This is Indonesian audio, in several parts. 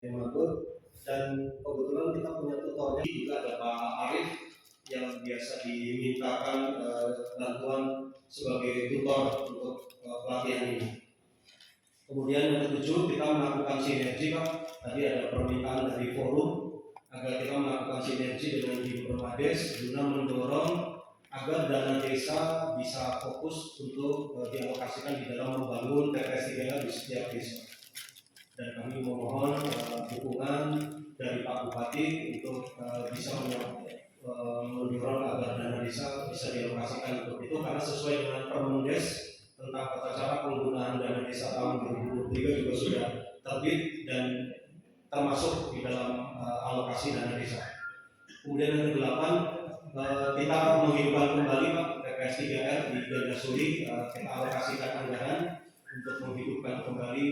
Makmur, dan kebetulan kita punya tutornya juga ada Pak Arif yang biasa dimintakan bantuan sebagai tutor untuk pelatihan ini. Kemudian yang ketujuh, kita melakukan sinergi Pak. Tadi ada permintaan dari forum agar kita melakukan sinergi dengan Himpermades guna mendorong agar dana desa bisa fokus untuk dialokasikan di dalam membangun TPS 3 di setiap desa. Dan kami memohon dukungan dari Pak Bupati untuk bisa mendorong agar dana desa bisa dialokasikan untuk itu, karena sesuai dengan Permendes tentang tata cara penggunaan dana desa tahun 2023 juga sudah terbit dan termasuk di dalam alokasi dana desa. Kemudian yang ke-8, kita menghidupkan kembali Pak TPS 3R di Gandasuli, kita alokasikan anggaran untuk menghidupkan kembali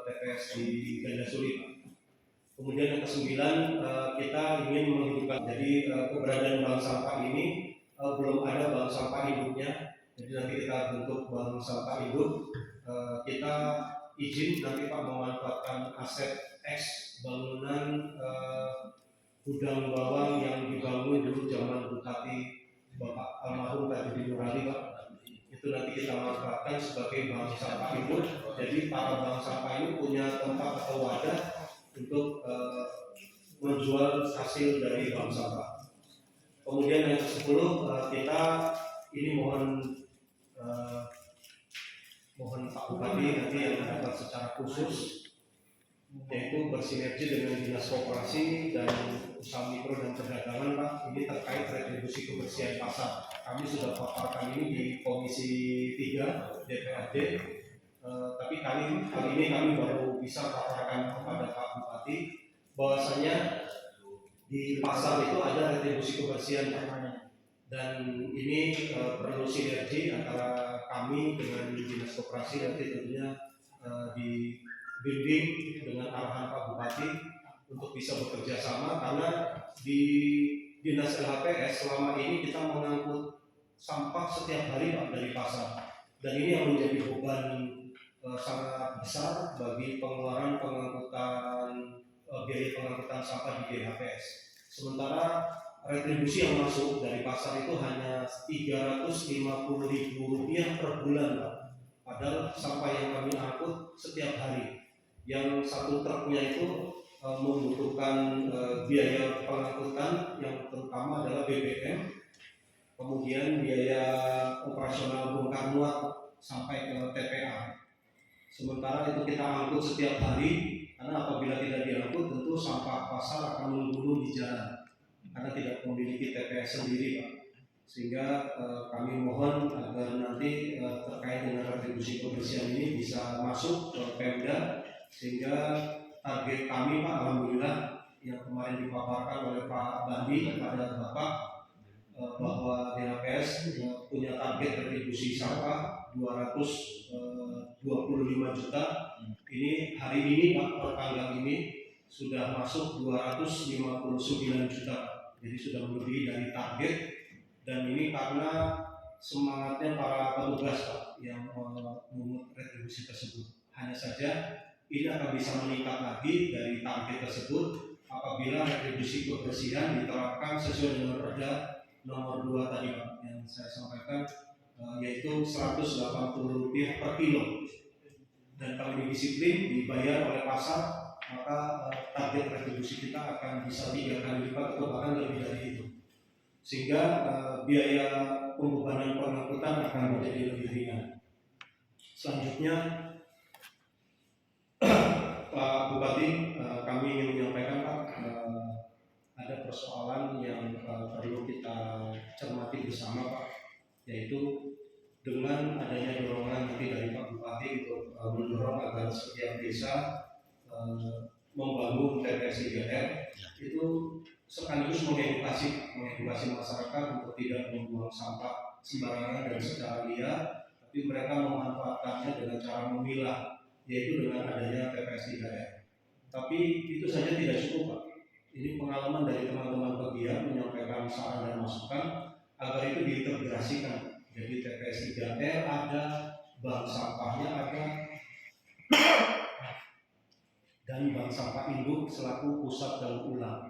TPS di Gandasuli. Kemudian yang ke-9, kita ingin menghidupkan, jadi keberadaan bank sampah ini belum ada bank sampah hidupnya, jadi nanti kita bentuk bank sampah hidup. Kita izin nanti Pak memanfaatkan aset X bangunan gudang bawang yang dibangun dulu zaman Bupati Bapak almarhum Tajudin Nurali Pak. Itu nanti kita manfaatkan sebagai bank sampah hidup. Jadi para bank sampah ini punya tempat atau wadah untuk menjual hasil dari bank sampah. Kemudian yang ke-10, kita ini mohon Pak Bupati nanti yang mendapat secara khusus, yaitu bersinergi dengan Dinas Koperasi dan Usaha Mikro dan Perdagangan Pak, ini terkait retribusi kebersihan pasar. Kami sudah paparkan ini di Komisi 3 DPRD, tapi kali ini kami baru bisa paparkan kepada Pak Bupati bahwasanya di pasar itu ada retribusi kebersihan Pak. Dan ini perlu sinergi antara kami dengan Dinas Koperasi, nanti tentunya dibimbing dengan arahan Pak Bupati untuk bisa bekerja sama, karena di Dinas LHPS selama ini kita mengangkut sampah setiap hari Pak dari pasar, dan ini yang menjadi beban sangat besar bagi pengeluaran pengangkutan biaya pengangkutan sampah di DHPS. Sementara retribusi yang masuk dari pasar itu hanya Rp350.000 per bulan Pak. Padahal sampah yang kami angkut setiap hari, yang satu truknya itu membutuhkan biaya pengangkutan yang terutama adalah BBM, kemudian biaya operasional bongkar muat sampai ke TPA. Sementara itu kita angkut setiap hari, karena apabila tidak diangkut tentu sampah pasar akan menggunung di jalan karena tidak memiliki TPS sendiri Pak. Sehingga kami mohon agar nanti terkait dengan retribusi kebersihan ini bisa masuk ke Pemda, sehingga target kami Pak, alhamdulillah yang kemarin dipaparkan oleh Pak Bandi kepada Bapak bahwa DHPS punya target retribusi sampah 225 juta. Ini hari ini Pak, per tanggal ini sudah masuk 259 juta, jadi sudah melebihi dari target. Dan ini karena semangatnya para petugas Pak yang memungut retribusi tersebut. Hanya saja ini akan bisa meningkat lagi dari target tersebut apabila retribusi kebersihan diterapkan sesuai dengan Perda nomor 2 tadi Pak yang saya sampaikan, yaitu Rp180 per kilo. Dan kalau disiplin dibayar oleh pasar, maka target retribusi kita akan bisa 3 kali lipat atau bahkan lebih dari itu, sehingga biaya pembebanan pengangkutan akan menjadi lebih ringan. Selanjutnya Pak Bupati, kami ingin menyampaikan Pak, ada persoalan yang perlu kita cermati bersama Pak, yaitu dengan adanya dorongan nanti dari Pak Bupati untuk mendorong agar setiap desa membangun TPS 3R, itu sekaligus mengedukasi masyarakat untuk tidak membuang sampah sembarangan dan secara liar, tapi mereka memanfaatkannya dengan cara memilah, yaitu dengan adanya TPS 3R. Tapi itu saja tidak cukup Pak. Ini pengalaman dari teman-teman pegiat menyampaikan saran dan masukan agar itu diintegrasikan. Jadi TPS 3R ada, bank sampahnya ada, dan Bank Sampah Induk selaku pusat daur ulang.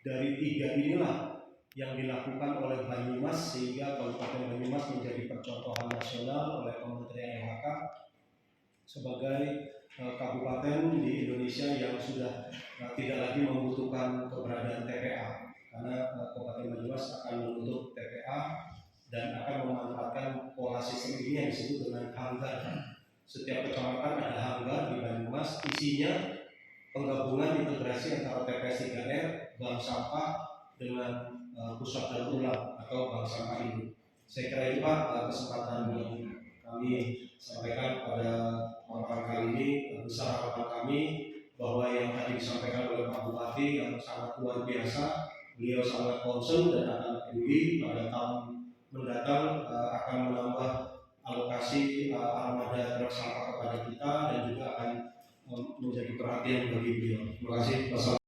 Dari tiga inilah yang dilakukan oleh Banyumas sehingga Kabupaten Banyumas menjadi percontohan nasional oleh Kementerian LHK sebagai kabupaten di Indonesia yang sudah tidak lagi membutuhkan keberadaan TPA, karena Kabupaten Banyumas akan menutup TPA dan akan memanfaatkan pola sistem ini yang disebut dengan hanggar. Setiap kecamatan ada hanggar di Banyumas, isinya penggabungan integrasi antara TPS 3R, bank sampah dengan pusat daur ulang atau bank sampah ini. Saya kira itu Pak kesempatan yang kami sampaikan pada paparan kali ini. Besar harapan kami bahwa yang tadi disampaikan oleh Pak Bupati yang sangat luar biasa, beliau sangat concern dan akan peduli pada tahun mendatang akan menambah alokasi armada truk sampah kepada kita dan juga akan menjadi perhatian bagi beliau. Terima kasih.